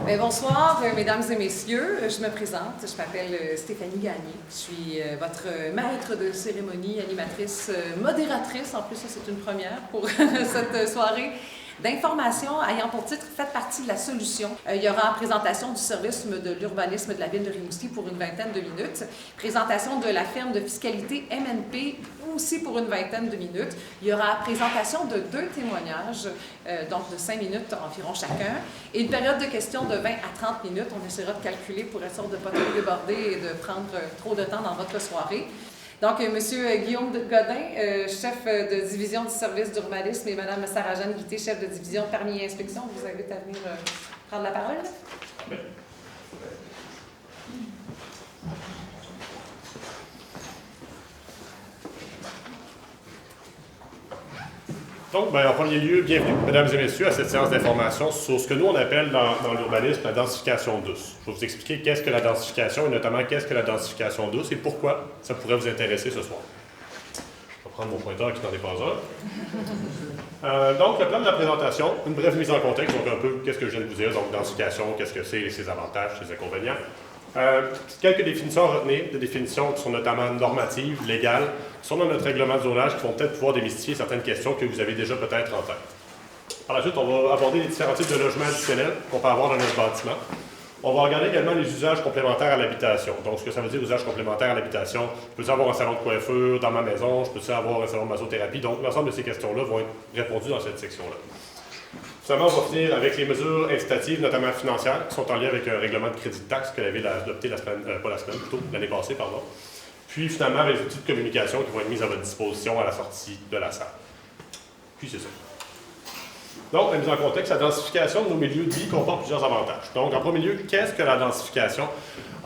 Bien, bonsoir, mesdames et messieurs. Je me présente. Je m'appelle Stéphanie Gagné. Je suis votre maître de cérémonie, animatrice, modératrice. En plus, ça, c'est une première pour cette soirée d'information ayant pour titre « Faites partie de la solution ». Il y aura présentation du service de l'urbanisme de la ville de Rimouski pour une vingtaine de minutes. Présentation de la firme de fiscalité MNP aussi pour une vingtaine de minutes. Il y aura présentation de 2 témoignages, donc de 5 minutes environ chacun, et une période de questions de 20 à 30 minutes. On essaiera de calculer pour être sûr de ne pas trop déborder et de prendre trop de temps dans votre soirée. Donc, M. Guillaume Godin, chef de division du service d'urbanisme, et Mme Sarah-Jeanne Guité, chef de division permis et inspection, vous invite à venir prendre la parole. Oui. Donc, en premier lieu, bienvenue, mesdames et messieurs, à cette séance d'information sur ce que nous, on appelle dans l'urbanisme la densification douce. Je vais vous expliquer qu'est-ce que la densification et notamment qu'est-ce que la densification douce et pourquoi ça pourrait vous intéresser ce soir. Je vais prendre mon pointeur qui n'en est pas un. Donc, le plan de la présentation, une brève mise en contexte, donc un peu qu'est-ce que je viens de vous dire, donc densification, qu'est-ce que c'est, ses avantages, ses inconvénients. Quelques définitions à retenir, des définitions qui sont notamment normatives, légales, qui sont dans notre règlement de zonage, qui vont peut-être pouvoir démystifier certaines questions que vous avez déjà peut-être en tête. Par la suite, on va aborder les différents types de logements additionnels qu'on peut avoir dans notre bâtiment. On va regarder également les usages complémentaires à l'habitation. Donc, ce que ça veut dire, usages complémentaires à l'habitation, je peux avoir un salon de coiffure dans ma maison, je peux avoir un salon de massothérapie. Donc, l'ensemble de ces questions-là vont être répondues dans cette section-là. Finalement, on va finir avec les mesures incitatives, notamment financières, qui sont en lien avec un règlement de crédit de taxe que la Ville a adopté l'année passée, pardon. Puis finalement, avec les outils de communication qui vont être mis à votre disposition à la sortie de la salle. Puis c'est ça. Donc, la mise en contexte, la densification de nos milieux de vie comporte plusieurs avantages. Donc, en premier lieu, qu'est-ce que la densification?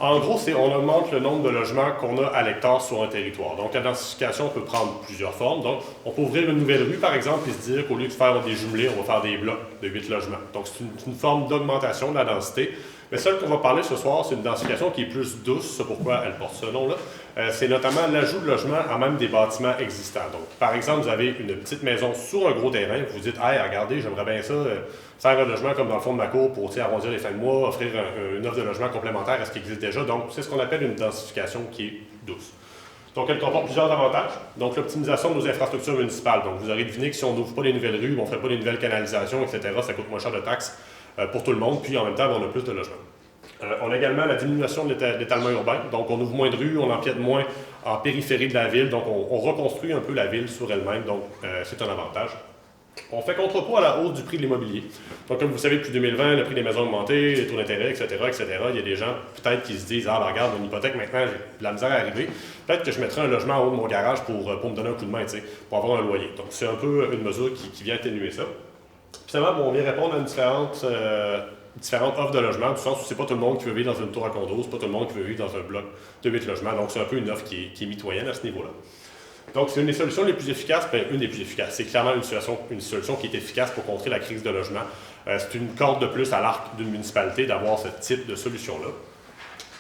En gros, c'est on augmente le nombre de logements qu'on a à l'hectare sur un territoire. Donc, la densification peut prendre plusieurs formes. Donc, on peut ouvrir une nouvelle rue, par exemple, et se dire qu'au lieu de faire des jumelés, on va faire des blocs de 8 logements. Donc, c'est une forme d'augmentation de la densité. Mais celle qu'on va parler ce soir, c'est une densification qui est plus douce, c'est pourquoi elle porte ce nom-là. C'est notamment l'ajout de logements à même des bâtiments existants. Donc, par exemple, vous avez une petite maison sur un gros terrain, vous vous dites « Hey, regardez, j'aimerais bien ça, faire un logement comme dans le fond de ma cour pour arrondir les fins de mois, offrir une offre de logement complémentaire à ce qui existe déjà. » Donc, c'est ce qu'on appelle une densification qui est douce. Donc, elle comporte plusieurs avantages. Donc, l'optimisation de nos infrastructures municipales. Donc, vous aurez deviné que si on n'ouvre pas les nouvelles rues, on ne ferait pas les nouvelles canalisations, etc., ça coûte moins cher de taxes pour tout le monde, puis en même temps, on a plus de logements. On a également la diminution de l'étalement urbain, donc on ouvre moins de rues, on empiète moins en périphérie de la ville, donc on reconstruit un peu la ville sur elle-même, donc c'est un avantage. On fait contrepoids à la hausse du prix de l'immobilier. Donc comme vous savez, depuis 2020, le prix des maisons a augmenté, les taux d'intérêt, etc., etc. Il y a des gens peut-être qui se disent « Ah, ben, regarde, mon hypothèque maintenant, j'ai de la misère à arriver. Peut-être que je mettrai un logement en haut de mon garage pour me donner un coup de main, pour avoir un loyer. » Donc c'est un peu une mesure qui vient atténuer ça. Finalement, on vient répondre à différentes offres de logement, du sens où c'est pas tout le monde qui veut vivre dans une tour à condos, c'est pas tout le monde qui veut vivre dans un bloc de 8 logements, donc c'est un peu une offre qui est mitoyenne à ce niveau-là. Donc c'est une des solutions les plus efficaces, une des plus efficaces, c'est clairement une solution qui est efficace pour contrer la crise de logement. C'est une corde de plus à l'arc d'une municipalité d'avoir ce type de solution-là.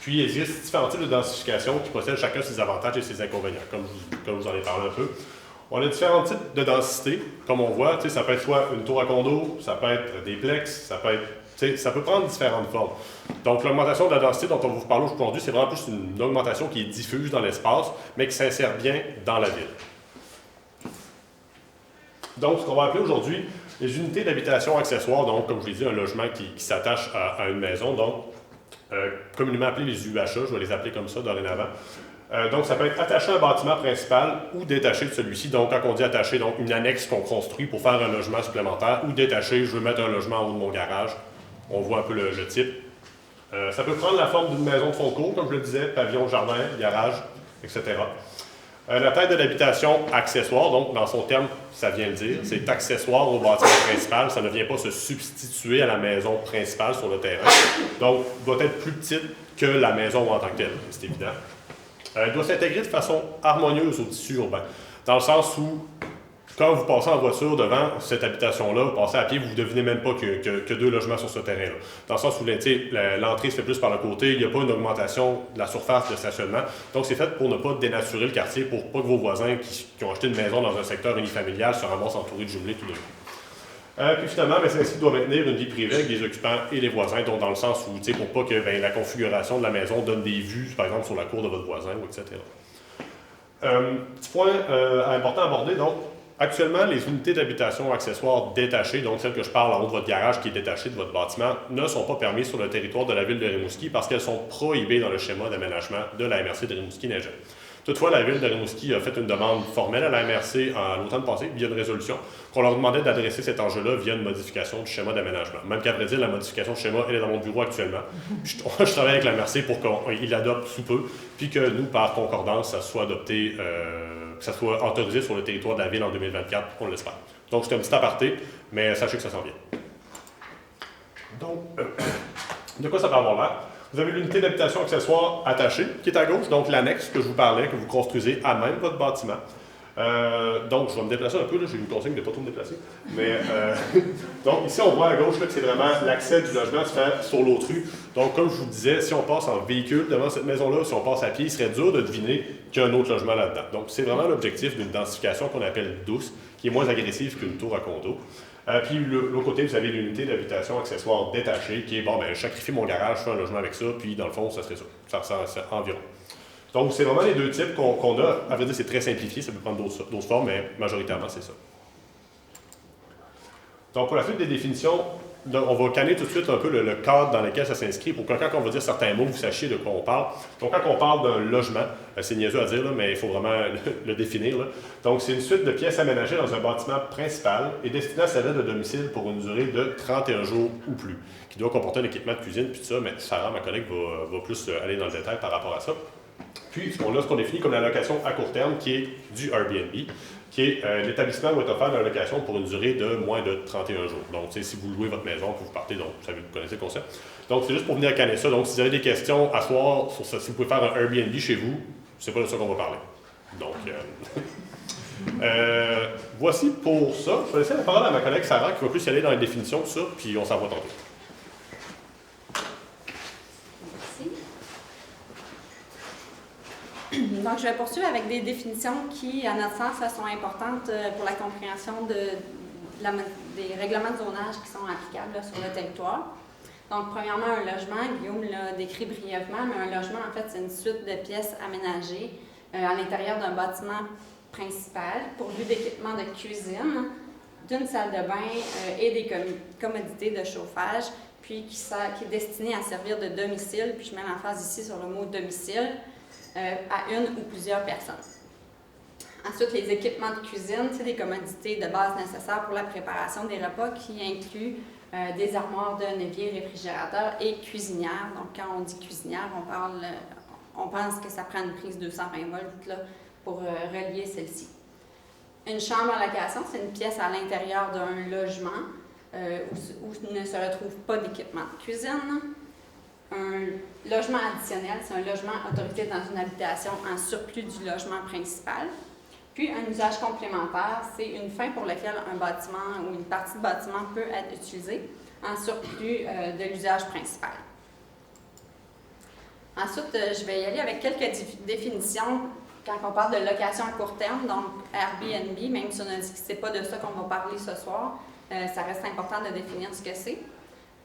Puis il existe différents types de densification qui possèdent chacun ses avantages et ses inconvénients, comme je vous en ai parlé un peu. On a différents types de densité, comme on voit, ça peut être soit une tour à condo, ça peut être des plex, ça peut prendre différentes formes. Donc, l'augmentation de la densité dont on va vous parler aujourd'hui, c'est vraiment plus une augmentation qui est diffuse dans l'espace, mais qui s'insère bien dans la ville. Donc, ce qu'on va appeler aujourd'hui les unités d'habitation accessoires, donc, comme je l'ai dit, un logement qui s'attache à une maison, donc, communément appelés les UHA, je vais les appeler comme ça dorénavant. Donc, ça peut être attaché à un bâtiment principal ou détaché de celui-ci. Donc, quand on dit attaché, donc une annexe qu'on construit pour faire un logement supplémentaire, ou détaché, je veux mettre un logement en haut de mon garage. On voit un peu le type. Ça peut prendre la forme d'une maison de fond de cour, comme je le disais, pavillon, jardin, garage, etc. La taille de l'habitation accessoire, donc dans son terme, ça vient le dire, c'est accessoire au bâtiment principal, ça ne vient pas se substituer à la maison principale sur le terrain. Donc, doit être plus petite que la maison en tant que telle, c'est évident. Elle doit s'intégrer de façon harmonieuse au tissu urbain, dans le sens où, quand vous passez en voiture devant cette habitation-là, vous passez à pied, vous ne devinez même pas que 2 logements sur ce terrain-là. Dans le sens où l'entrée se fait plus par le côté, il n'y a pas une augmentation de la surface de stationnement. Donc, c'est fait pour ne pas dénaturer le quartier, pour pas que vos voisins qui ont acheté une maison dans un secteur unifamilial se ramassent entourés de jumelés tout d'un coup. Puis finalement, SNC doit maintenir une vie privée avec les occupants et les voisins, donc dans le sens où, pour pas que la configuration de la maison donne des vues, par exemple, sur la cour de votre voisin, etc. Petit point important à aborder, donc, actuellement, les unités d'habitation accessoires détachées, donc celles que je parle en haut de votre garage qui est détachée de votre bâtiment, ne sont pas permises sur le territoire de la ville de Rimouski parce qu'elles sont prohibées dans le schéma d'aménagement de la MRC de Rimouski-Neigeant. Toutefois, la ville de Rimouski a fait une demande formelle à la MRC en l'automne passé via une résolution qu'on leur demandait d'adresser cet enjeu-là via une modification du schéma d'aménagement. Même qu'à vrai dire, la modification du schéma, elle est dans mon bureau actuellement. Je travaille avec la MRC pour qu'il l'adopte sous peu, puis que nous, par concordance, ça soit adopté, que ça soit autorisé sur le territoire de la ville en 2024, on l'espère. Donc, c'est un petit aparté, mais sachez que ça s'en vient. Donc, de quoi ça peut avoir l'air? Vous avez l'unité d'habitation accessoire attachée, qui est à gauche, donc l'annexe que je vous parlais, que vous construisez à même votre bâtiment. Donc, je vais me déplacer un peu, j'ai une consigne de ne pas trop me déplacer. Mais, donc, ici, on voit à gauche là, que c'est vraiment l'accès du logement se fait sur l'autre rue. Donc, comme je vous disais, si on passe en véhicule devant cette maison-là, si on passe à pied, il serait dur de deviner qu'il y a un autre logement là-dedans. Donc, c'est vraiment l'objectif d'une densification qu'on appelle douce, qui est moins agressive qu'une tour à condo. Puis, l'autre côté, vous avez l'unité d'habitation accessoire détachée, qui est, bon, ben, je sacrifie mon garage, je fais un logement avec ça, puis dans le fond, ça serait ça. Ça environ. Donc, c'est vraiment les deux types qu'on a. À vrai dire, c'est très simplifié, ça peut prendre d'autres formes, mais majoritairement, c'est ça. Donc, pour la suite des définitions, on va canner tout de suite un peu le cadre dans lequel ça s'inscrit pour que quand on va dire certains mots, vous sachiez de quoi on parle. Donc, quand on parle d'un logement, c'est niaiseux à dire, là, mais il faut vraiment le définir. Là. Donc, c'est une suite de pièces aménagées dans un bâtiment principal et destinées à servir de domicile pour une durée de 31 jours ou plus, qui doit comporter un équipement de cuisine, puis tout ça, mais Sarah, ma collègue, va plus aller dans le détail par rapport à ça. Puis, ce qu'on définit comme la location à court terme, qui est du Airbnb, qui est l'établissement doit offrir la location pour une durée de moins de 31 jours. Donc, si vous louez votre maison, que vous partez, donc vous connaissez le concept. Donc, c'est juste pour venir canner ça. Donc, si vous avez des questions à soir sur ça, si vous pouvez faire un Airbnb chez vous, c'est pas de ça qu'on va parler. Donc, voici pour ça. Je vais laisser la parole à ma collègue Sarah, qui va plus y aller dans les définitions de ça, puis on s'en va tantôt. Donc, je vais poursuivre avec des définitions qui, à notre sens, sont importantes pour la compréhension des règlements de zonage qui sont applicables là, sur le territoire. Donc, premièrement, un logement, Guillaume l'a décrit brièvement, mais un logement, en fait, c'est une suite de pièces aménagées à l'intérieur d'un bâtiment principal pourvu d'équipements de cuisine, d'une salle de bain et des commodités de chauffage, puis qui est destiné à servir de domicile, puis je mets l'emphase ici sur le mot domicile, à une ou plusieurs personnes. Ensuite, les équipements de cuisine, c'est des commodités de base nécessaires pour la préparation des repas qui incluent des armoires de évier, réfrigérateurs et cuisinières. Donc, quand on dit cuisinière, on pense que ça prend une prise 220 volts là, pour relier celle-ci. Une chambre à location, c'est une pièce à l'intérieur d'un logement où ne se retrouve pas d'équipement de cuisine. Un logement additionnel, c'est un logement autorisé dans une habitation en surplus du logement principal. Puis, un usage complémentaire, c'est une fin pour laquelle un bâtiment ou une partie de bâtiment peut être utilisée en surplus de l'usage principal. Ensuite, je vais y aller avec quelques définitions quand on parle de location à court terme, donc Airbnb, même si on a dit que ce n'est pas de ça qu'on va parler ce soir, ça reste important de définir ce que c'est.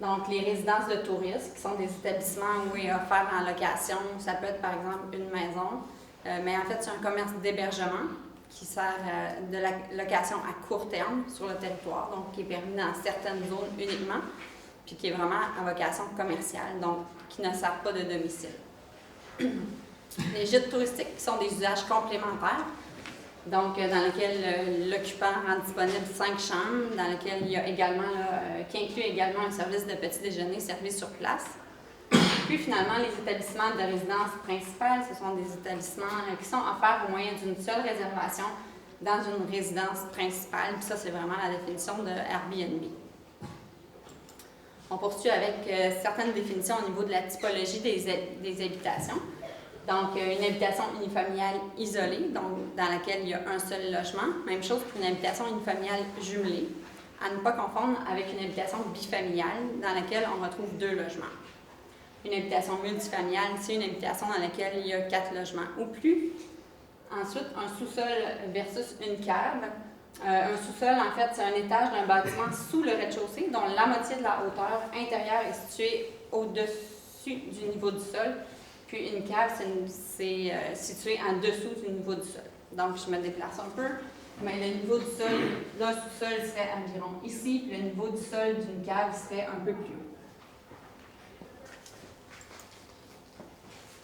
Donc, les résidences de touristes, qui sont des établissements où est offert en location, ça peut être par exemple une maison, mais en fait, c'est un commerce d'hébergement qui sert de la location à court terme sur le territoire, donc qui est permis dans certaines zones uniquement, puis qui est vraiment à vocation commerciale, donc qui ne sert pas de domicile. Les gîtes touristiques, qui sont des usages complémentaires, donc dans lequel l'occupant rend disponible 5 chambres, dans lequel il y a également, qui inclut également un service de petit déjeuner servi sur place. Puis finalement, les établissements de résidence principale, ce sont des établissements qui sont offerts au moyen d'une seule réservation dans une résidence principale. Puis ça, c'est vraiment la définition de Airbnb. On poursuit avec certaines définitions au niveau de la typologie des habitations. Donc, une habitation unifamiliale isolée, donc dans laquelle il y a un seul logement. Même chose pour une habitation unifamiliale jumelée, à ne pas confondre avec une habitation bifamiliale, dans laquelle on retrouve 2 logements. Une habitation multifamiliale, c'est une habitation dans laquelle il y a 4 logements ou plus. Ensuite, un sous-sol versus une cave. Un sous-sol, en fait, c'est un étage d'un bâtiment sous le rez-de-chaussée, dont la moitié de la hauteur intérieure est située au-dessus du niveau du sol. Puis une cave, c'est situé en dessous du niveau du sol. Donc, je me déplace un peu, mais le niveau du sol d'un sous-sol serait environ ici, puis le niveau du sol d'une cave serait un peu plus haut.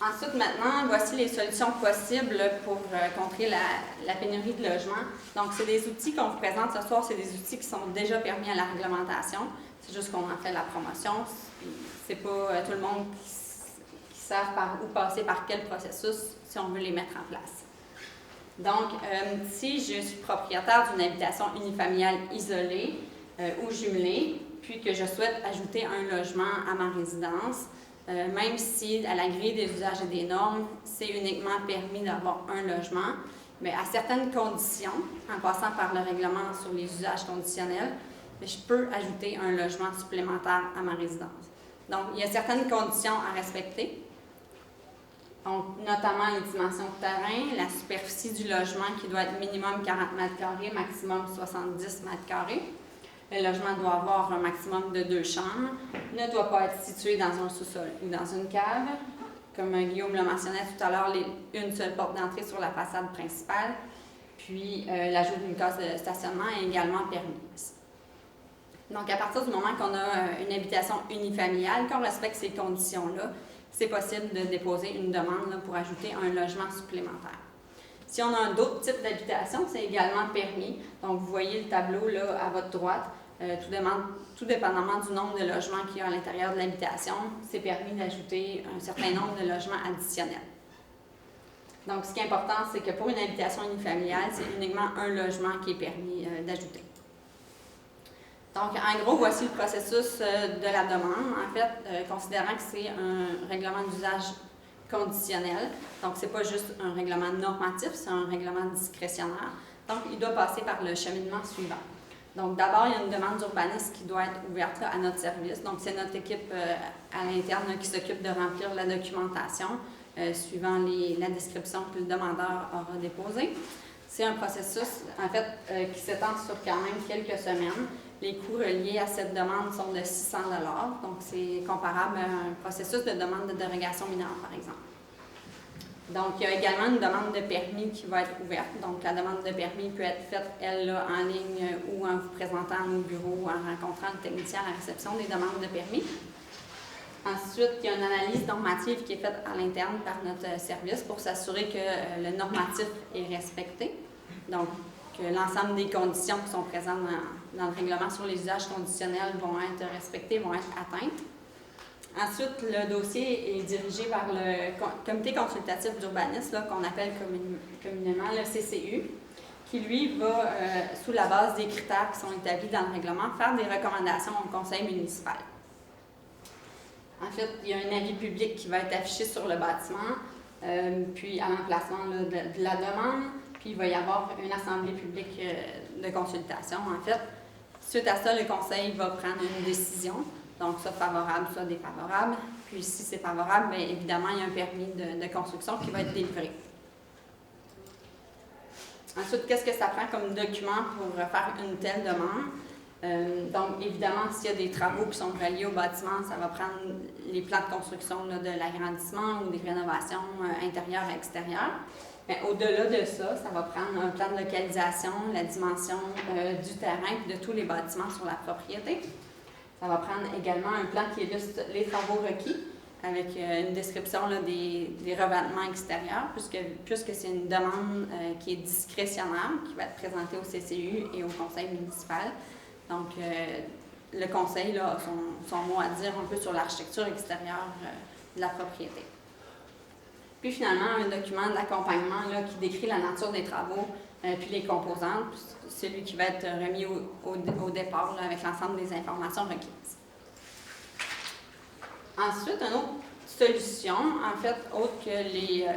Ensuite, maintenant, voici les solutions possibles pour contrer la pénurie de logements. Donc, c'est des outils qu'on vous présente ce soir, c'est des outils qui sont déjà permis à la réglementation. C'est juste qu'on en fait la promotion. C'est pas tout le monde qui savent par où passer, par quel processus, si on veut les mettre en place. Donc, si je suis propriétaire d'une habitation unifamiliale isolée ou jumelée, puis que je souhaite ajouter un logement à ma résidence, même si à la grille des usages et des normes, c'est uniquement permis d'avoir un logement, mais à certaines conditions, en passant par le règlement sur les usages conditionnels, je peux ajouter un logement supplémentaire à ma résidence. Donc, il y a certaines conditions à respecter, donc, notamment les dimensions de terrain, la superficie du logement qui doit être minimum 40 m², maximum 70 m². Le logement doit avoir un maximum de 2 chambres, ne doit pas être situé dans un sous-sol ou dans une cave. Comme Guillaume le mentionnait tout à l'heure, une seule porte d'entrée sur la façade principale. Puis, l'ajout d'une case de stationnement est également permis. Donc, à partir du moment qu'on a une habitation unifamiliale, qu'on respecte ces conditions-là, c'est possible de déposer une demande là, pour ajouter un logement supplémentaire. Si on a d'autres types d'habitation, c'est également permis. Donc, vous voyez le tableau là, à votre droite. Tout dépendamment du nombre de logements qu'il y a à l'intérieur de l'habitation, c'est permis d'ajouter un certain nombre de logements additionnels. Donc, ce qui est important, c'est que pour une habitation unifamiliale, c'est uniquement un logement qui est permis d'ajouter. Donc, en gros, voici le processus de la demande. En fait, considérant que c'est un règlement d'usage conditionnel, donc ce n'est pas juste un règlement normatif, c'est un règlement discrétionnaire. Donc, il doit passer par le cheminement suivant. Donc, d'abord, il y a une demande d'urbanisme qui doit être ouverte là, à notre service. Donc, c'est notre équipe à l'interne qui s'occupe de remplir la documentation suivant la description que le demandeur aura déposée. C'est un processus, en fait, qui s'étend sur quand même quelques semaines. Les coûts reliés à cette demande sont de 600 $, donc c'est comparable à un processus de demande de dérogation mineure, par exemple. Donc, il y a également une demande de permis qui va être ouverte. Donc, la demande de permis peut être faite, elle, là, en ligne ou en vous présentant à nos bureaux, en rencontrant le technicien à la réception des demandes de permis. Ensuite, il y a une analyse normative qui est faite à l'interne par notre service pour s'assurer que le normatif est respecté. Donc, que l'ensemble des conditions qui sont présentes dans le règlement sur les usages conditionnels vont être respectées, vont être atteintes. Ensuite, le dossier est dirigé par le comité consultatif d'urbanisme, qu'on appelle communément le CCU, qui, lui, va, sous la base des critères qui sont établis dans le règlement, faire des recommandations au conseil municipal. En fait, il y a un avis public qui va être affiché sur le bâtiment, puis à l'emplacement de la demande, puis il va y avoir une assemblée publique de consultation, en fait. Suite à ça, le conseil va prendre une décision, donc soit favorable, soit défavorable. Puis si c'est favorable, bien évidemment, il y a un permis de construction qui va être délivré. Ensuite, qu'est-ce que ça prend comme document pour faire une telle demande? Donc, évidemment, s'il y a des travaux qui sont reliés au bâtiment, ça va prendre les plans de construction là, de l'agrandissement ou des rénovations intérieures et extérieures. Mais au-delà de ça, ça va prendre un plan de localisation, la dimension du terrain et de tous les bâtiments sur la propriété. Ça va prendre également un plan qui illustre les travaux requis avec une description là, des revêtements extérieurs, puisque c'est une demande qui est discrétionnaire, qui va être présentée au CCU et au conseil municipal. Donc, le conseil là, a son mot à dire un peu sur l'architecture extérieure de la propriété. Puis finalement, un document d'accompagnement là, qui décrit la nature des travaux, puis les composantes, celui qui va être remis au départ là, avec l'ensemble des informations requises. Ensuite, une autre solution, en fait, autre que les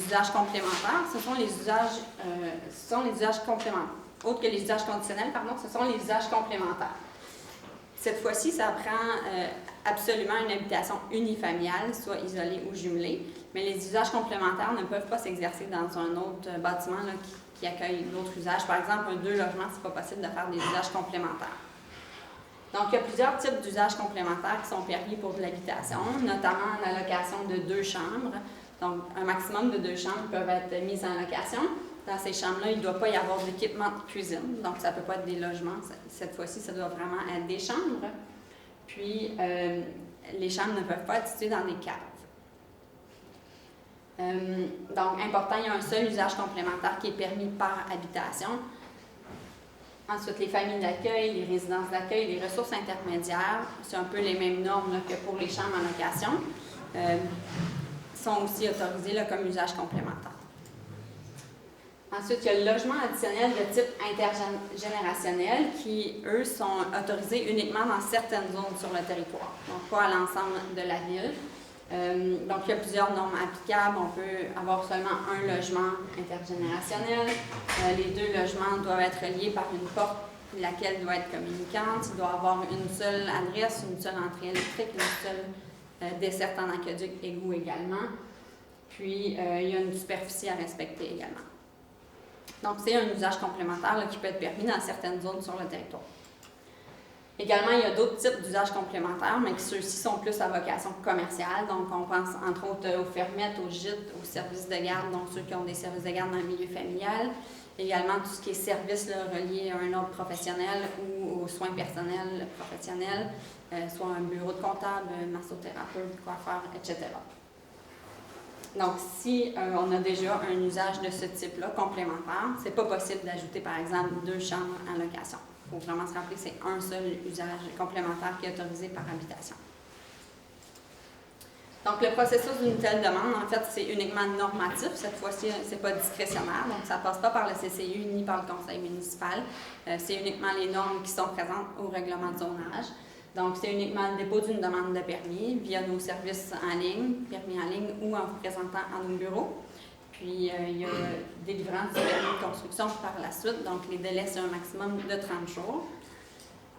usages complémentaires, ce sont les usages complémentaires. Autre que les usages conditionnels, pardon, ce sont les usages complémentaires. Cette fois-ci, ça prend absolument une habitation unifamiliale, soit isolée ou jumelée, mais les usages complémentaires ne peuvent pas s'exercer dans un autre bâtiment là, qui accueillent d'autres usages. Par exemple, un 2 logements, c'est pas possible de faire des usages complémentaires. Donc, il y a plusieurs types d'usages complémentaires qui sont permis pour de l'habitation, notamment en allocation de 2 chambres. Donc, un maximum de 2 chambres peuvent être mises en location. Dans ces chambres-là, il ne doit pas y avoir d'équipement de cuisine, donc ça ne peut pas être des logements. Cette fois-ci, ça doit vraiment être des chambres. Puis, les chambres ne peuvent pas être situées dans des caves. Donc, important, il y a un seul usage complémentaire qui est permis par habitation. Ensuite, les familles d'accueil, les résidences d'accueil, les ressources intermédiaires, c'est un peu les mêmes normes là, que pour les chambres en location, sont aussi autorisées là, comme usage complémentaire. Ensuite, il y a le logement additionnel de type intergénérationnel qui, eux, sont autorisés uniquement dans certaines zones sur le territoire, donc pas à l'ensemble de la ville. Donc, il y a plusieurs normes applicables. On peut avoir seulement un logement intergénérationnel. Les 2 logements doivent être reliés par une porte laquelle doit être communicante. Il doit avoir une seule adresse, une seule entrée électrique, une seule desserte en aqueduc, égout également. Puis, il y a une superficie à respecter également. Donc, c'est un usage complémentaire là, qui peut être permis dans certaines zones sur le territoire. Également, il y a d'autres types d'usages complémentaires, mais ceux-ci sont plus à vocation commerciale. Donc, on pense entre autres aux fermettes, aux gîtes, aux services de garde, donc ceux qui ont des services de garde dans le milieu familial. Également, tout ce qui est services là, reliés à un ordre professionnel ou aux soins personnels professionnels, soit un bureau de comptable, massothérapeute, coiffeur, etc. Donc, si on a déjà un usage de ce type-là complémentaire, c'est pas possible d'ajouter, par exemple, 2 chambres en location. Il faut vraiment se rappeler que c'est un seul usage complémentaire qui est autorisé par habitation. Donc, le processus d'une telle demande, en fait, c'est uniquement normatif. Cette fois-ci, ce n'est pas discrétionnaire, donc ça ne passe pas par le CCU ni par le conseil municipal. C'est uniquement les normes qui sont présentes au règlement de zonage. Donc, c'est uniquement le dépôt d'une demande de permis via nos services en ligne, permis en ligne ou en vous présentant à nos bureaux. Puis, il y a délivrance du permis de construction par la suite. Donc, les délais, c'est un maximum de 30 jours.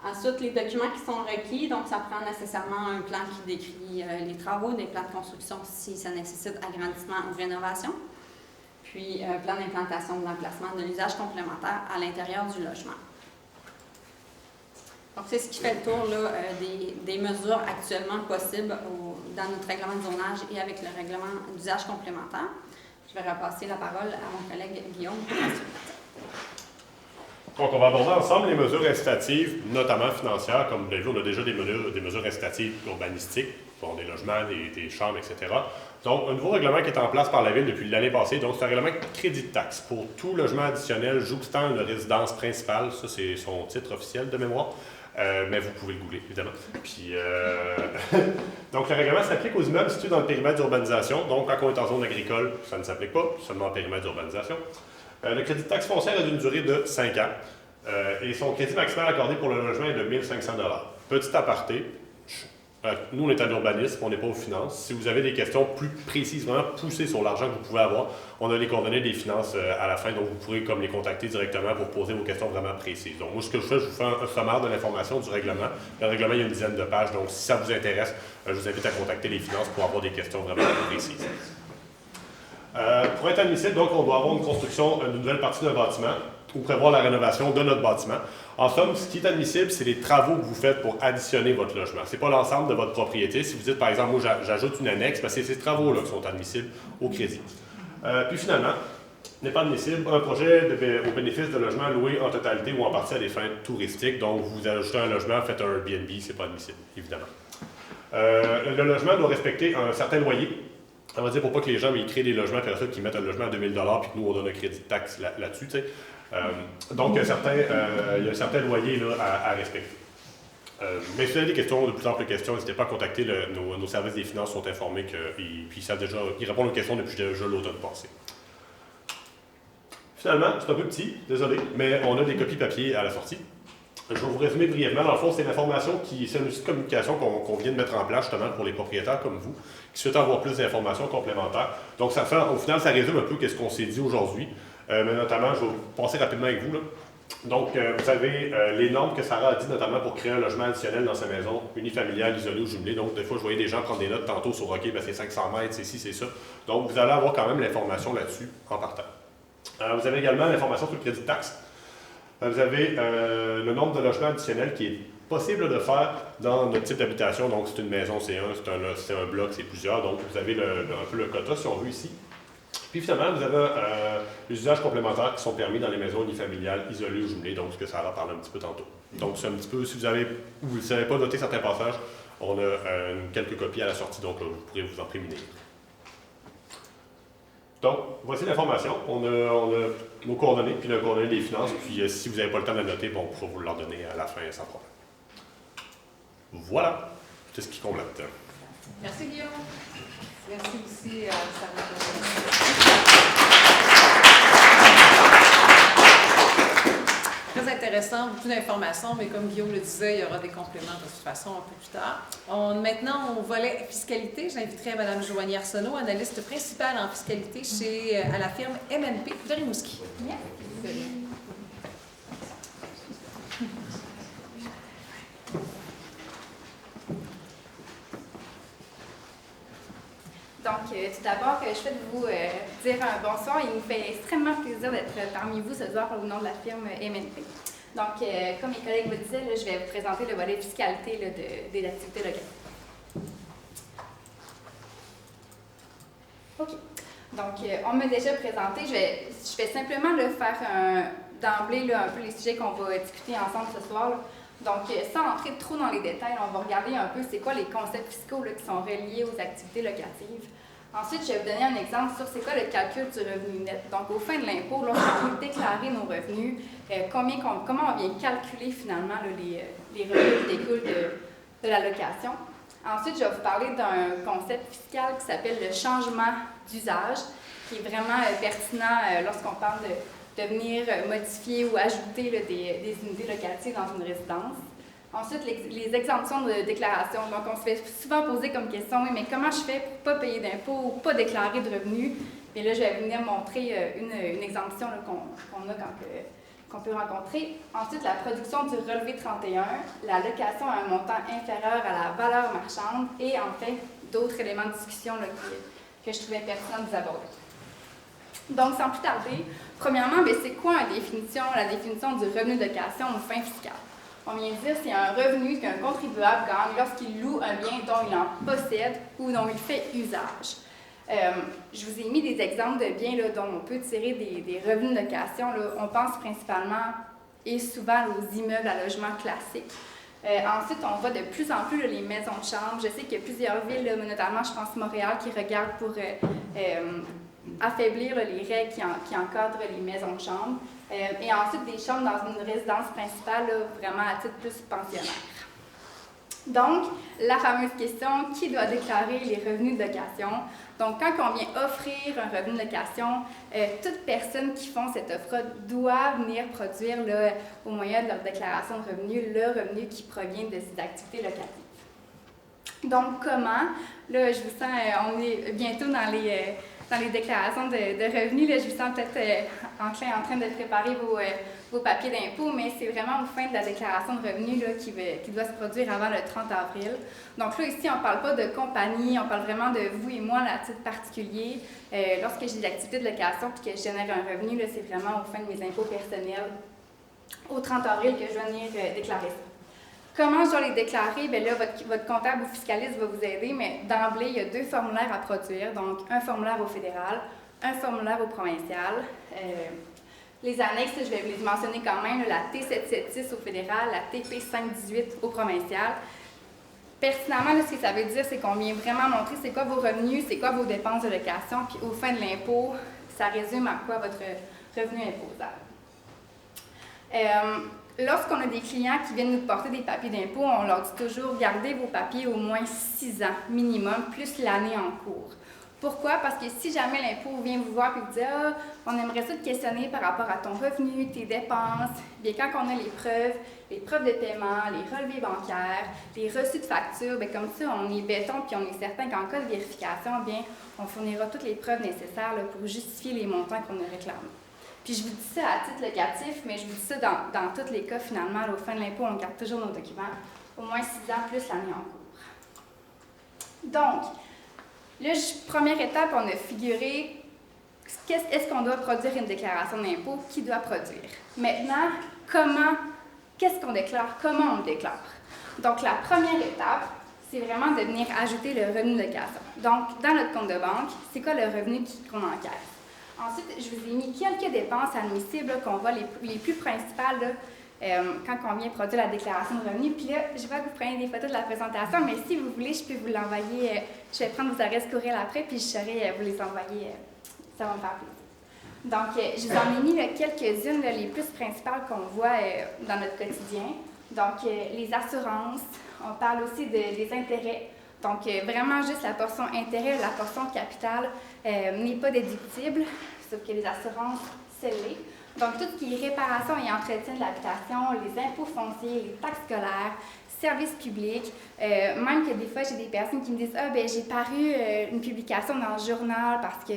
Ensuite, les documents qui sont requis, donc ça prend nécessairement un plan qui décrit les travaux, des plans de construction si ça nécessite agrandissement ou rénovation. Puis, plan d'implantation de l'emplacement de l'usage complémentaire à l'intérieur du logement. Donc, c'est ce qui fait le tour là, des mesures actuellement possibles dans notre règlement de zonage et avec le règlement d'usage complémentaire. Je vais repasser la parole à mon collègue Guillaume pour la suite. Donc, on va aborder ensemble les mesures incitatives, notamment financières. Comme vous l'avez vu, on a déjà des mesures incitatives urbanistiques, bon, des logements, des chambres, etc. Donc, un nouveau règlement qui est en place par la Ville depuis l'année passée. Donc, c'est un règlement crédit de taxe pour tout logement additionnel jouxtant une résidence principale. Ça, c'est son titre officiel de mémoire. Mais vous pouvez le googler, évidemment. Puis, donc, le règlement s'applique aux immeubles situés dans le périmètre d'urbanisation. Donc, quand on est en zone agricole, ça ne s'applique pas, seulement en périmètre d'urbanisation. Le crédit de taxe foncière a d'une durée de 5 ans. Et son crédit maximal accordé pour le logement est de 1 500 $. Petit aparté, nous, on est à l'urbanisme, on n'est pas aux finances. Si vous avez des questions plus précises, vraiment poussées sur l'argent que vous pouvez avoir, on a les coordonnées des finances à la fin, donc vous pourrez comme les contacter directement pour poser vos questions vraiment précises. Donc moi, ce que je fais, je vous fais un sommaire de l'information du règlement. Le règlement, il y a une dizaine de pages, donc si ça vous intéresse, je vous invite à contacter les finances pour avoir des questions vraiment précises. Pour être admissible, donc, on doit avoir une construction d'une nouvelle partie d'un bâtiment ou prévoir la rénovation de notre bâtiment. En somme, ce qui est admissible, c'est les travaux que vous faites pour additionner votre logement. Ce n'est pas l'ensemble de votre propriété. Si vous dites, par exemple, moi, j'ajoute une annexe, c'est ces travaux-là qui sont admissibles au crédit. Puis finalement, n'est pas admissible un projet au bénéfice de logement loué en totalité ou en partie à des fins touristiques. Donc, vous ajoutez un logement, faites un Airbnb, ce n'est pas admissible, évidemment. Le logement doit respecter un certain loyer. Ça veut dire pour pas que les gens créent des logements puis qui mettent un logement à 2 000 $ puis que nous, on donne un crédit de taxe là-dessus. Donc, il y a un certain loyer là, à respecter. Mais si vous avez des questions, de plus amples questions, n'hésitez pas à contacter nos services des finances, sont informés qu'ils répondent aux questions depuis déjà l'automne passé. Finalement, c'est un peu petit, désolé, mais on a des copies papier à la sortie. Je vais vous résumer brièvement. Dans le fond, c'est l'information c'est un outil de communication qu'on vient de mettre en place justement pour les propriétaires comme vous, qui souhaitent avoir plus d'informations complémentaires. Donc, au final, ça résume un peu ce qu'on s'est dit aujourd'hui. Mais notamment, je vais vous passer rapidement avec vous. Là. Donc, vous avez les normes que Sarah a dit, notamment pour créer un logement additionnel dans sa maison, unifamiliale, isolée ou jumelée. Donc, des fois, je voyais des gens prendre des notes tantôt sur OK, c'est 500 mètres, c'est ci, c'est ça. Donc, vous allez avoir quand même l'information là-dessus en partant. Vous avez également l'information sur le crédit de taxe. Vous avez le nombre de logements additionnels qui est possible de faire dans notre type d'habitation. Donc, c'est une maison, c'est un bloc, c'est plusieurs. Donc, vous avez un peu le quota, si on veut, ici. Puis, finalement, vous avez les usages complémentaires qui sont permis dans les maisons unifamiliales isolées ou jumelées, donc ce que Sarah parlait un petit peu tantôt. Donc, c'est un petit peu, si vous n'avez pas noté certains passages, on a quelques copies à la sortie, donc vous pourrez vous en prémunir. Donc, voici l'information. On a nos coordonnées, puis le coordonnées des finances, puis si vous n'avez pas le temps de la noter, bon, on pourra vous le redonner à la fin sans problème. Voilà, c'est ce qui complète. Merci Guillaume. Merci aussi à Sarah. Très intéressant, beaucoup d'informations, mais comme Guillaume le disait, il y aura des compléments de toute façon un peu plus tard. Maintenant, au volet fiscalité, j'inviterai Mme Joanie Arsenault, analyste principale en fiscalité à la firme MNP de Rimouski. Merci. Donc, tout d'abord, je souhaite vous dire un bonsoir. Il nous fait extrêmement plaisir d'être parmi vous ce soir au nom de la firme MNP. Donc, comme mes collègues me disaient, là, je vais vous présenter le volet fiscalité là, des activités locales. OK. Donc, on m'a déjà présenté. Je vais simplement le faire d'emblée un peu les sujets qu'on va discuter ensemble ce soir. Là. Donc, sans entrer trop dans les détails, on va regarder un peu c'est quoi les concepts fiscaux là, qui sont reliés aux activités locatives. Ensuite, je vais vous donner un exemple sur c'est quoi le calcul du revenu net. Donc, au fin de l'impôt, lorsqu'on veut déclarer nos revenus, comment on vient calculer finalement là, les revenus qui découlent de la location. Ensuite, je vais vous parler d'un concept fiscal qui s'appelle le changement d'usage, qui est vraiment pertinent lorsqu'on parle de venir modifier ou ajouter là, des unités locatives dans une résidence. Ensuite, les exemptions de déclaration. Donc, on se fait souvent poser comme question, oui, mais comment je fais pour ne pas payer d'impôts ou pas déclarer de revenus? Et là, je vais venir montrer une exemption qu'on a qu'on peut rencontrer. Ensuite, la production du relevé 31, la location à un montant inférieur à la valeur marchande et enfin, d'autres éléments de discussion là, que je trouvais pertinent de vous aborder. Donc, sans plus tarder, premièrement, c'est quoi la définition du revenu de location aux fins fiscales? On vient de dire c'est un revenu qu'un contribuable gagne lorsqu'il loue un bien dont il en possède ou dont il fait usage. Je vous ai mis des exemples de biens là, dont on peut tirer des revenus de location. Là. On pense principalement et souvent aux immeubles à logement classiques. Ensuite, on voit de plus en plus là, les maisons de chambre. Je sais qu'il y a plusieurs villes, là, notamment je pense Montréal, qui regardent pour affaiblir là, les règles qui encadrent les maisons de chambre. Et ensuite, des chambres dans une résidence principale, là, vraiment à titre plus pensionnaire. Donc, la fameuse question, qui doit déclarer les revenus de location? Donc, quand on vient offrir un revenu de location, toute personne qui font cette offre doit venir produire, là, au moyen de leur déclaration de revenus, le revenu qui provient de ces activités locatives. Donc, comment? Là, je vous sens, on est bientôt dans les déclarations de revenus. Là, je vous sens peut-être en train de préparer vos papiers d'impôt, mais c'est vraiment au fin de la déclaration de revenus là, qui doit se produire avant le 30 avril. Donc là, ici, on ne parle pas de compagnie, on parle vraiment de vous et moi, là, à titre particulier. Lorsque j'ai des activités de location et que je génère un revenu, là, c'est vraiment au fin de mes impôts personnels, au 30 avril, que je vais venir déclarer ça. Comment je dois les déclarer? Bien là, votre comptable ou fiscaliste va vous aider, mais d'emblée, il y a 2 formulaires à produire. Donc, un formulaire au fédéral, un formulaire au provincial. Les annexes, je vais vous les mentionner quand même, la T776 au fédéral, la TP518 au provincial. Pertinemment, là, ce que ça veut dire, c'est qu'on vient vraiment montrer c'est quoi vos revenus, c'est quoi vos dépenses de location, puis au fin de l'impôt, ça résume à quoi votre revenu imposable. Lorsqu'on a des clients qui viennent nous porter des papiers d'impôt, on leur dit toujours gardez vos papiers au moins 6 ans minimum, plus l'année en cours. Pourquoi? Parce que si jamais l'impôt vient vous voir et vous dit « Ah, on aimerait ça te questionner par rapport à ton revenu, tes dépenses », bien quand on a les preuves de paiement, les relevés bancaires, les reçus de factures, bien comme ça, on est béton puis on est certain qu'en cas de vérification, bien, on fournira toutes les preuves nécessaires là, pour justifier les montants qu'on a réclamés. Puis je vous dis ça à titre locatif, mais je vous dis ça dans tous les cas, finalement, là, au fin de l'impôt, on garde toujours nos documents, au moins 6 ans plus l'année en cours. Donc, là, première étape, on a figuré est-ce qu'on doit produire une déclaration d'impôt? Qui doit produire? Maintenant, qu'est-ce qu'on déclare? Comment on le déclare? Donc, la première étape, c'est vraiment de venir ajouter le revenu de location. Donc, dans notre compte de banque, c'est quoi le revenu qu'on encaisse? Ensuite, je vous ai mis quelques dépenses admissibles qu'on voit les plus principales là, quand on vient produire la déclaration de revenus. Puis là, je vois que vous prenez des photos de la présentation, mais si vous voulez, je peux vous l'envoyer. Je vais prendre vos adresses courriel après, puis je saurai vous les envoyer. Ça va me faire plaisir. Donc, je vous en ai mis quelques-unes, les plus principales qu'on voit dans notre quotidien. Donc, les assurances, on parle aussi des intérêts. Donc, vraiment, juste la portion intérêt, la portion capital n'est pas déductible, sauf que les assurances, c'est l'est. Donc, tout ce qui est réparation et entretien de l'habitation, les impôts fonciers, les taxes scolaires, services publics, même que des fois, j'ai des personnes qui me disent « Ah, ben j'ai paru une publication dans le journal parce que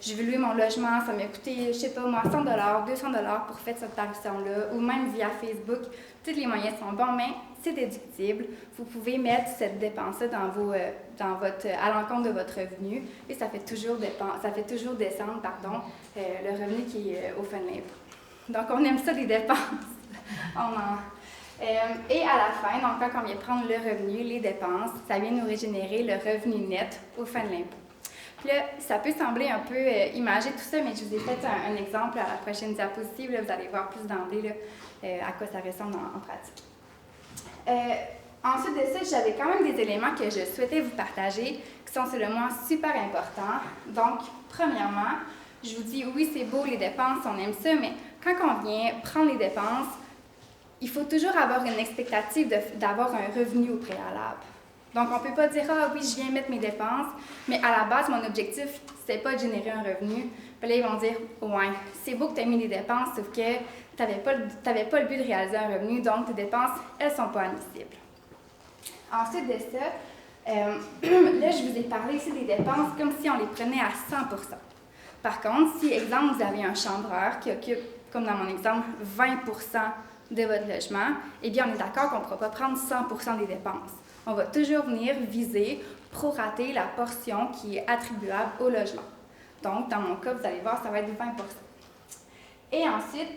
je veux louer mon logement, ça m'a coûté, je sais pas moi, 100 $, 200 $ pour faire cette parution-là, ou même via Facebook. » Tous les moyens sont bons, mais c'est déductible. Vous pouvez mettre cette dépense-là à l'encontre de votre revenu et ça fait toujours descendre le revenu qui est au fin de l'impôt. Donc, on aime ça, les dépenses. Et à la fin, donc quand on vient prendre le revenu, les dépenses, ça vient nous régénérer le revenu net au fin de l'impôt. Puis là, ça peut sembler un peu imagé tout ça, mais je vous ai fait un exemple à la prochaine diapositive. Là, vous allez voir plus d'emblée à quoi ça ressemble en pratique. Ensuite de ça, j'avais quand même des éléments que je souhaitais vous partager, qui sont selon moi super importants. Donc, premièrement, je vous dis, oui, c'est beau les dépenses, on aime ça, mais quand on vient prendre les dépenses, il faut toujours avoir une expectative d'avoir un revenu au préalable. Donc, on ne peut pas dire « Ah oui, je viens mettre mes dépenses, mais à la base, mon objectif, c'est pas de générer un revenu. » Puis là, ils vont dire « Ouais, c'est beau que tu aies mis des dépenses, sauf que tu n'avais pas le but de réaliser un revenu, donc tes dépenses, elles ne sont pas admissibles. » Ensuite de ça, là, je vous ai parlé ici des dépenses comme si on les prenait à 100 %. Par contre, si, exemple, vous avez un chambreur qui occupe, comme dans mon exemple, 20 % de votre logement, eh bien, on est d'accord qu'on ne pourra pas prendre 100 % des dépenses. On va toujours venir viser, prorater la portion qui est attribuable au logement. Donc, dans mon cas, vous allez voir, ça va être 20 %. Et ensuite,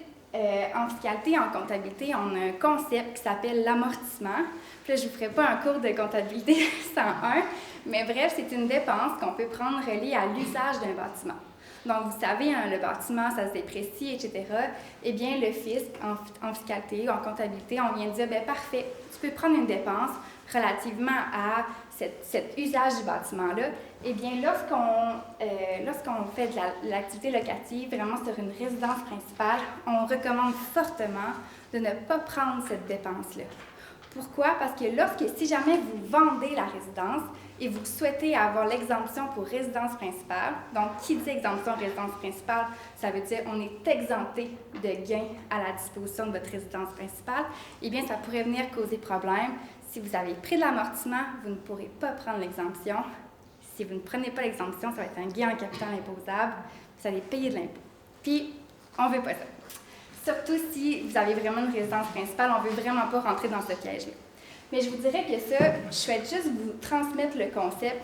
en fiscalité, en comptabilité, on a un concept qui s'appelle l'amortissement. Puis là, je ne vous ferai pas un cours de comptabilité 101, mais bref, c'est une dépense qu'on peut prendre reliée à l'usage d'un bâtiment. Donc, vous savez, hein, le bâtiment, ça se déprécie, etc. Eh bien, le fisc, en fiscalité ou en comptabilité, on vient de dire, bien, parfait, tu peux prendre une dépense relativement à cet usage du bâtiment-là. Eh bien, lorsqu'on fait de l'activité locative, vraiment sur une résidence principale, on recommande fortement de ne pas prendre cette dépense-là. Pourquoi? Parce que si jamais vous vendez la résidence et vous souhaitez avoir l'exemption pour résidence principale, donc qui dit exemption résidence principale, ça veut dire on est exempté de gains à la disposition de votre résidence principale, eh bien ça pourrait venir causer problème. Si vous avez pris de l'amortissement, vous ne pourrez pas prendre l'exemption. Si vous ne prenez pas l'exemption, ça va être un gain en capital imposable, vous allez payer de l'impôt. Puis, on ne veut pas ça. Surtout si vous avez vraiment une résidence principale, on ne veut vraiment pas rentrer dans ce piège-là. Mais je vous dirais que ça, je souhaite juste vous transmettre le concept.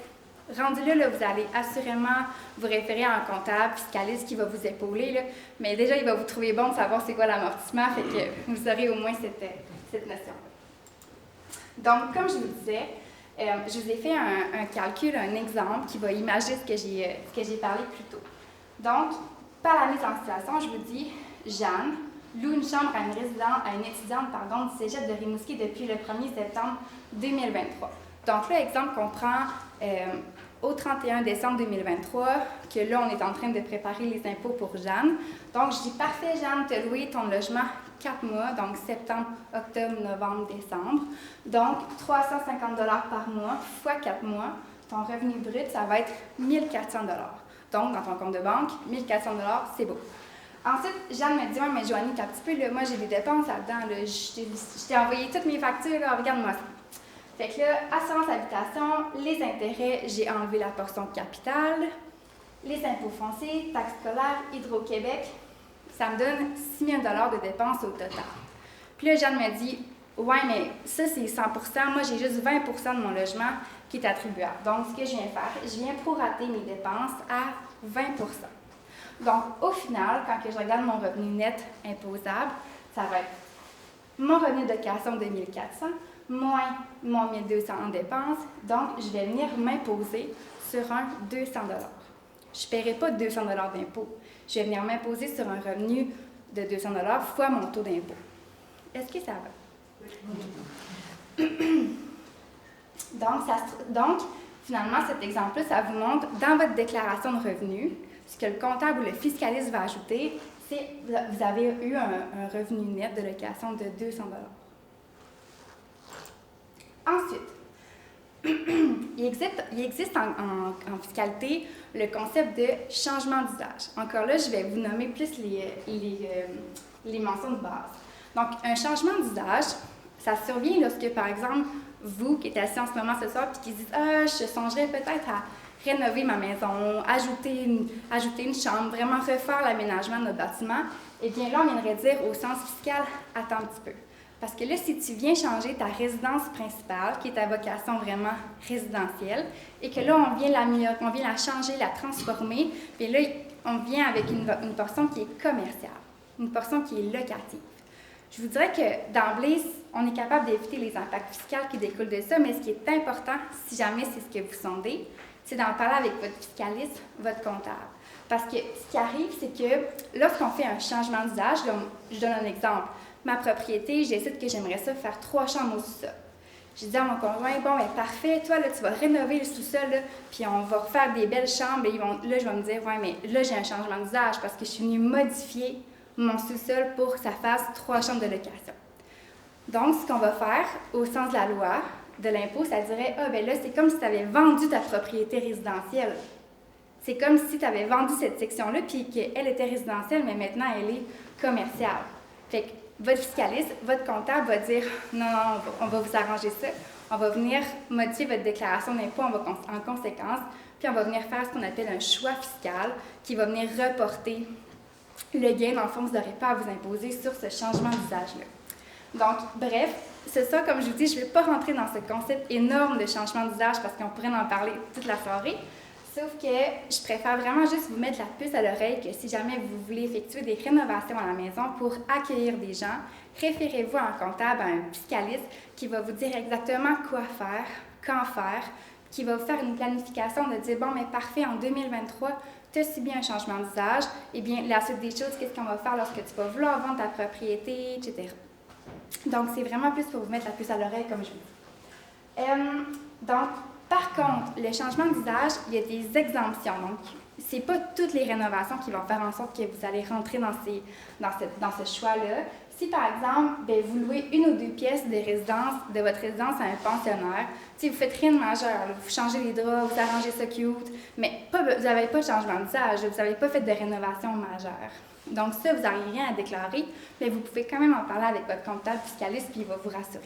Rendu là, vous allez assurément vous référer à un comptable, fiscaliste qui va vous épauler. Là. Mais déjà, il va vous trouver bon de savoir c'est quoi l'amortissement, fait que vous aurez au moins cette notion. Donc, comme je vous disais, je vous ai fait un calcul, un exemple qui va imager ce que j'ai parlé plus tôt. Donc, par la mise en situation, je vous dis, Jeanne loue une chambre à une étudiante du cégep de Rimouski depuis le 1er septembre 2023. Donc là, exemple qu'on prend au 31 décembre 2023, que là, on est en train de préparer les impôts pour Jeanne. Donc, je dis, parfait, Jeanne, tu as loué ton logement 4 mois, donc septembre, octobre, novembre, décembre. Donc, 350 $ par mois fois 4 mois. Ton revenu brut, ça va être 1 400 $. Donc, dans ton compte de banque, 1 400 $, c'est beau. Ensuite, Jeanne me dit, ouais, mais Joanie, t'as un petit peu, là, moi, j'ai des dépenses là-dedans. Là, je t'ai envoyé toutes mes factures, là, regarde-moi ça. Fait que là, assurance habitation, les intérêts, j'ai enlevé la portion capital, les impôts fonciers, taxes scolaires, Hydro-Québec, ça me donne 6 000 $ de dépenses au total. Puis là, Jeanne me dit, ouais, mais ça, c'est 100 %, moi, j'ai juste 20 % de mon logement qui est attribuable. Donc, ce que je viens faire, je viens prorater mes dépenses à 20 %. Donc, au final, quand je regarde mon revenu net imposable, ça va être mon revenu de location de 1 400 moins mon 1 200 en dépenses. Donc, je vais venir m'imposer sur un 200 $. Je ne paierai pas 200 $ d'impôt. Je vais venir m'imposer sur un revenu de 200 $ fois mon taux d'impôt. Est-ce que ça va? Donc, finalement, cet exemple-là, ça vous montre dans votre déclaration de revenus, ce que le comptable ou le fiscaliste va ajouter, c'est que vous avez eu un revenu net de location de 200 $. Ensuite, il existe en fiscalité le concept de changement d'usage. Encore là, je vais vous nommer plus les mentions de base. Donc, un changement d'usage, ça survient lorsque, par exemple, vous qui êtes assis en ce moment ce soir et qui dites « Ah, je songerais peut-être à rénover ma maison, ajouter une chambre, vraiment refaire l'aménagement de notre bâtiment », eh bien là, on viendrait dire au sens fiscal « Attends un petit peu ». Parce que là, si tu viens changer ta résidence principale, qui est ta vocation vraiment résidentielle, et que là, on vient l'améliorer, on vient la changer, la transformer, puis là, on vient avec une portion qui est commerciale, une portion qui est locative. Je vous dirais que d'emblée, on est capable d'éviter les impacts fiscaux qui découlent de ça, mais ce qui est important, si jamais c'est ce que vous sondez, c'est d'en parler avec votre fiscaliste, votre comptable. Parce que ce qui arrive, c'est que lorsqu'on fait un changement d'usage, je donne un exemple. Ma propriété, je décide que j'aimerais ça faire 3 chambres au sous-sol. Je dis à mon conjoint, bon, bien parfait, toi, là, tu vas rénover le sous-sol, là, puis on va refaire des belles chambres. Et là, je vais me dire, ouais, mais là, j'ai un changement d'usage parce que je suis venue modifier mon sous-sol pour que ça fasse 3 chambres de location. Donc, ce qu'on va faire, au sens de la loi, de l'impôt, ça dirait, ah, bien là, c'est comme si tu avais vendu ta propriété résidentielle. C'est comme si tu avais vendu cette section-là, puis qu'elle était résidentielle, mais maintenant, elle est commerciale. Fait que votre fiscaliste, votre comptable va dire, non, on va vous arranger ça. On va venir modifier votre déclaration d'impôt en conséquence, puis on va venir faire ce qu'on appelle un choix fiscal qui va venir reporter le gain. Dans le fond, vous n'aurez pas à vous imposer sur ce changement d'usage-là. Donc, bref, c'est ça, comme je vous dis, je ne vais pas rentrer dans ce concept énorme de changement d'usage parce qu'on pourrait en parler toute la soirée. Sauf que je préfère vraiment juste vous mettre la puce à l'oreille que si jamais vous voulez effectuer des rénovations à la maison pour accueillir des gens, référez-vous à un comptable, à un fiscaliste qui va vous dire exactement quoi faire, quand faire, qui va vous faire une planification de dire, bon, mais parfait, en 2023, tu as subi un changement d'usage, eh bien, la suite des choses, qu'est-ce qu'on va faire lorsque tu vas vouloir vendre ta propriété, etc. Donc, c'est vraiment plus pour vous mettre la puce à l'oreille, comme je vous dis. Donc, par contre, le changement d'usage, il y a des exemptions. Donc, ce n'est pas toutes les rénovations qui vont faire en sorte que vous allez rentrer dans ce choix-là. Si, par exemple, bien, vous louez 1 ou 2 pièces de votre résidence à un pensionnaire, si vous ne faites rien de majeur, là, vous changez les draps, vous arrangez ça cute, mais vous n'avez pas de changement d'usage, vous n'avez pas fait de rénovation majeure. Donc ça, vous n'auriez rien à déclarer, mais vous pouvez quand même en parler avec votre comptable fiscaliste, puis il va vous rassurer.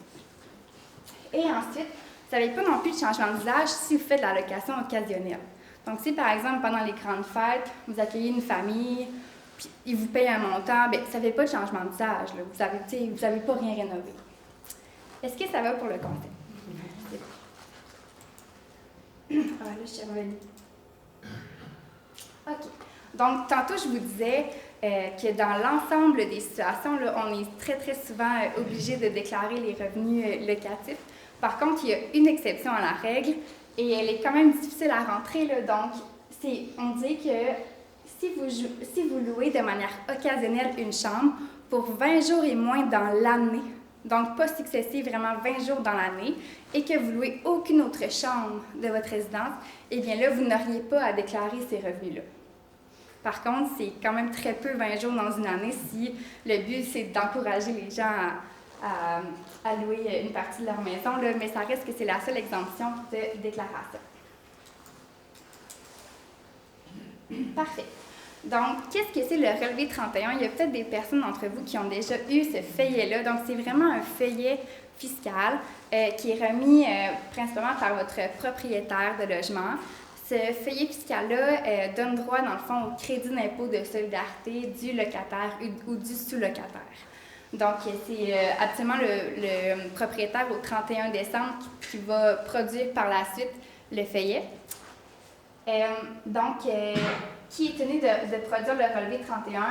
Et ensuite, vous n'avez pas non plus de changement d'usage si vous faites de la location occasionnelle. Donc si, par exemple, pendant les grandes fêtes, vous accueillez une famille, puis ils vous payent un montant, bien, ça ne fait pas de changement d'usage. Vous n'avez pas rien rénové. Est-ce que ça va pour le concept? Ah, là, je suis revenue. OK. Donc, tantôt, je vous disais que dans l'ensemble des situations, là, on est très, très souvent obligé de déclarer les revenus locatifs. Par contre, il y a une exception à la règle et elle est quand même difficile à rentrer. Là, donc, on dit que si vous louez de manière occasionnelle une chambre pour 20 jours et moins dans l'année, donc pas successif, vraiment 20 jours dans l'année, et que vous louez aucune autre chambre de votre résidence, eh bien là, vous n'auriez pas à déclarer ces revenus-là. Par contre, c'est quand même très peu 20 jours dans une année si le but, c'est d'encourager les gens à louer une partie de leur maison, là, mais ça reste que c'est la seule exemption de déclaration. Parfait. Donc, qu'est-ce que c'est le relevé 31? Il y a peut-être des personnes d'entre vous qui ont déjà eu ce feuillet-là. Donc, c'est vraiment un feuillet fiscal qui est remis principalement par votre propriétaire de logement. Ce feuillet fiscal-là donne droit, dans le fond, au crédit d'impôt de solidarité du locataire ou du sous-locataire. Donc, c'est absolument le propriétaire au 31 décembre qui va produire par la suite le feuillet. qui est tenu de produire le relevé 31?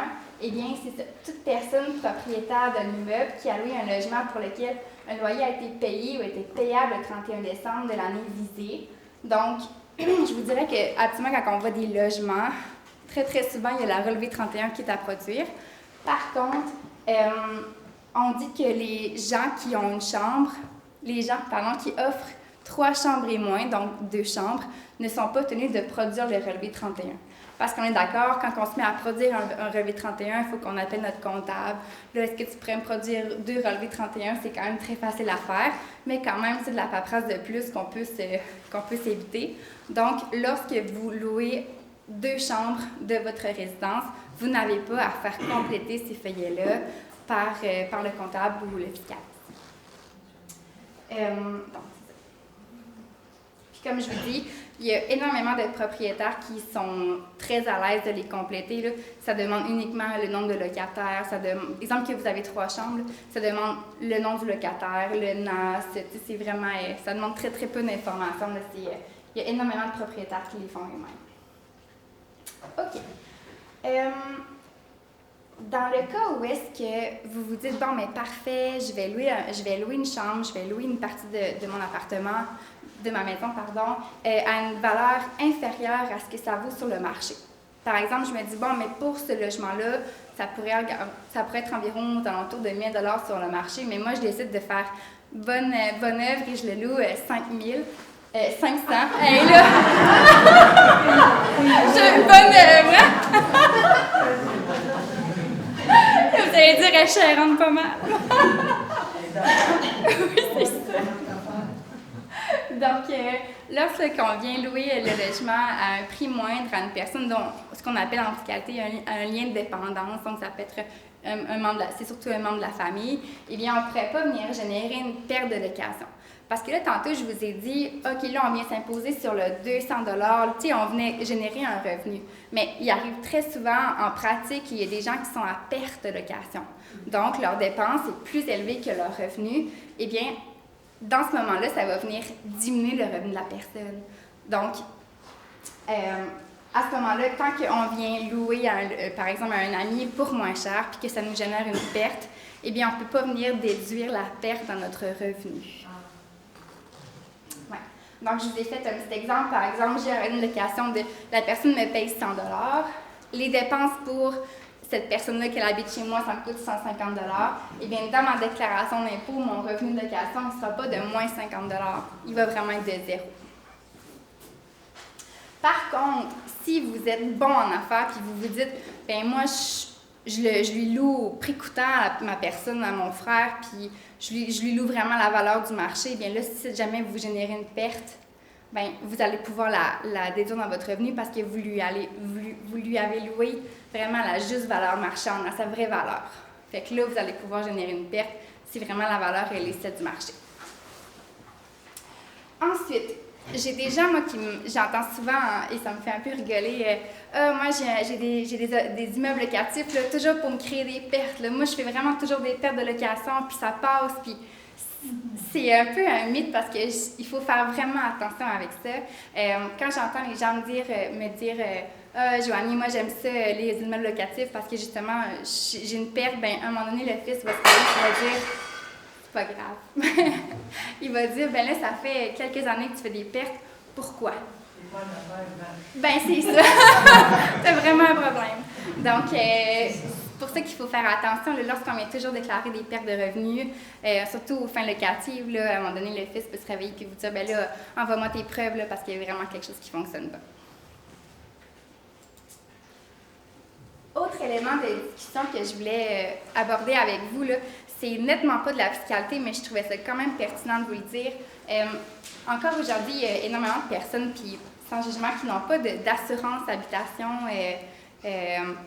Eh bien, c'est ça. Toute personne propriétaire d'un immeuble qui a loué un logement pour lequel un loyer a été payé ou était payable le 31 décembre de l'année visée. Donc, je vous dirais que, absolument, quand on voit des logements, très, très souvent, il y a la relevée 31 qui est à produire. Par contre, on dit que les gens qui ont une chambre, qui offrent 3 chambres et moins, donc 2 chambres, ne sont pas tenus de produire le relevé 31. Parce qu'on est d'accord, quand on se met à produire un relevé 31, il faut qu'on appelle notre comptable. Là, est-ce que tu pourrais me produire 2 relevés 31? C'est quand même très facile à faire, mais quand même, c'est de la paperasse de plus qu'on peut s'éviter. Donc, lorsque vous louez 2 chambres de votre résidence, vous n'avez pas à faire compléter ces feuillets-là par le comptable ou le fiscal. Puis comme je vous dis, il y a énormément de propriétaires qui sont très à l'aise de les compléter. Là. Ça demande uniquement le nombre de locataires. Exemple que vous avez 3 chambres, là, ça demande le nom du locataire, le NAS. C'est vraiment, ça demande très, très peu d'informations. Il y a énormément de propriétaires qui les font eux-mêmes. OK. Dans le cas où est-ce que vous vous dites, bon, mais parfait, je vais louer une chambre, je vais louer une partie de mon appartement, de ma maison, pardon, à une valeur inférieure à ce que ça vaut sur le marché. Par exemple, je me dis, bon, mais pour ce logement-là, ça pourrait être environ aux alentours de 1 000 $ sur le marché, mais moi, je décide de faire bonne œuvre et je le loue 500. Et là, j'ai une bonne œuvre. Vous allez dire, elle rentre pas mal. Oui, c'est ça. Donc, lorsqu'on vient louer le logement à un prix moindre à une personne dont ce qu'on appelle en fiscalité un lien de dépendance, donc ça peut être c'est surtout un membre de la famille, eh bien, on ne pourrait pas venir générer une perte de location. Parce que là, tantôt, je vous ai dit, OK, là, on vient s'imposer sur le 200 $, tu sais, on venait générer un revenu. Mais il arrive très souvent, en pratique, il y a des gens qui sont à perte de location. Donc, leur dépense est plus élevée que leur revenu. Eh bien, dans ce moment-là, ça va venir diminuer le revenu de la personne. Donc, à ce moment-là, quand on vient louer, par exemple, à un ami pour moins cher, puis que ça nous génère une perte, eh bien, on ne peut pas venir déduire la perte dans notre revenu. Ouais. Donc, je vous ai fait un petit exemple. Par exemple, j'ai une location la personne me paye 100 $. Les dépenses pour cette personne-là qui habite chez moi, ça me coûte 150 $. Eh bien, dans ma déclaration d'impôt, mon revenu de location ne sera pas de moins 50 $. Il va vraiment être de 0. Par contre, si vous êtes bon en affaires puis vous vous dites, ben moi, je lui loue au prix coûtant à ma personne, à mon frère, puis je lui loue vraiment la valeur du marché, eh bien là, si jamais vous générez une perte, ben vous allez pouvoir la déduire dans votre revenu parce que vous lui avez loué vraiment la juste valeur marchande, à sa vraie valeur. Fait que là, vous allez pouvoir générer une perte si vraiment la valeur est celle du marché. Ensuite, j'ai des gens, moi, j'entends souvent, et ça me fait un peu rigoler, moi, j'ai des immeubles locatifs, là, toujours pour me créer des pertes. Là. Moi, je fais vraiment toujours des pertes de location, puis ça passe, puis c'est un peu un mythe parce qu'il faut faire vraiment attention avec ça. Quand j'entends les gens me dire Joanie, moi, j'aime ça, les immeubles locatifs, parce que justement, j'ai une perte, bien, à un moment donné, le fils va se dire pas grave. Il va dire, ben là, ça fait quelques années que tu fais des pertes. Pourquoi? Ben, c'est ça. C'est vraiment un problème. Donc, c'est pour ça qu'il faut faire attention. Lorsqu'on vient toujours déclarer des pertes de revenus, surtout aux fins locatives, là, à un moment donné, le fils peut se réveiller et vous dire, ben là, envoie-moi tes preuves là, parce qu'il y a vraiment quelque chose qui ne fonctionne pas. Autre élément de discussion que je voulais aborder avec vous, là, c'est nettement pas de la fiscalité, mais je trouvais ça quand même pertinent de vous le dire. Encore aujourd'hui, il y a énormément de personnes, puis sans jugement, qui n'ont pas d'assurance habitation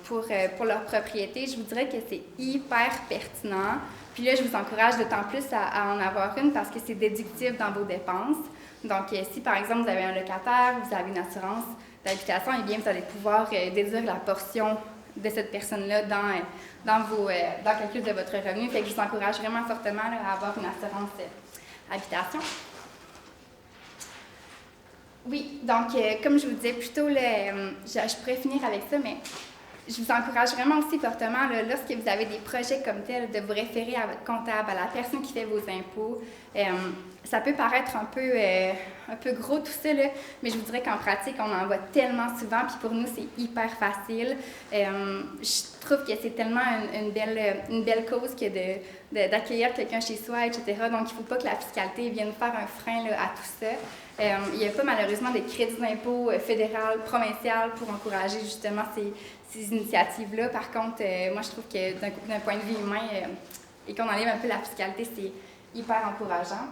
pour leur propriété. Je vous dirais que c'est hyper pertinent. Puis là, je vous encourage d'autant plus à en avoir une parce que c'est déductible dans vos dépenses. Donc, si par exemple vous avez un locataire, vous avez une assurance d'habitation, eh bien, vous allez pouvoir déduire la portion de cette personne-là dans le calcul de votre revenu. Fait que je vous encourage vraiment fortement là, à avoir une assurance habitation. Oui, donc comme je vous disais plus tôt, je pourrais finir avec ça, mais je vous encourage vraiment aussi fortement, là, lorsque vous avez des projets comme tels, de vous référer à votre comptable, à la personne qui fait vos impôts. Ça peut paraître un peu gros tout ça, là, mais je vous dirais qu'en pratique, on en voit tellement souvent, puis pour nous, c'est hyper facile. Je trouve que c'est tellement une belle cause que d'accueillir quelqu'un chez soi, etc. Donc, il ne faut pas que la fiscalité vienne faire un frein là, à tout ça. Il n'y a pas malheureusement de crédit d'impôt fédéral, provincial pour encourager justement ces initiatives-là. Par contre, moi, je trouve que d'un point de vue humain, et qu'on enlève un peu la fiscalité, c'est hyper encourageant.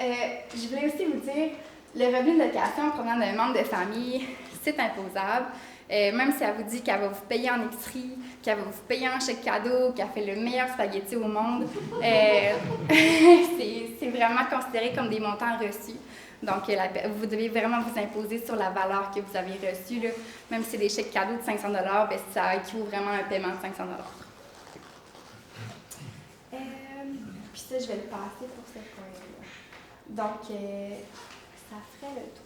Je voulais aussi vous dire, le revenu de location provenant d'un membre de famille, c'est imposable. Même si elle vous dit qu'elle va vous payer en épicerie, qu'elle va vous payer en chèque cadeau, qu'elle fait le meilleur spaghetti au monde, c'est vraiment considéré comme des montants reçus. Donc, vous devez vraiment vous imposer sur la valeur que vous avez reçue. Là. Même si c'est des chèques cadeaux de 500 $, bien, ça équivaut vraiment à un paiement de 500 $. Puis ça, je vais le passer pour ce point-là. Donc, ça ferait le tour.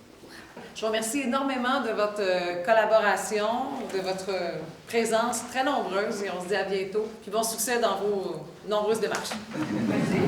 Je vous remercie énormément de votre collaboration, de votre présence très nombreuse et on se dit à bientôt. Puis bon succès dans vos nombreuses démarches. Merci.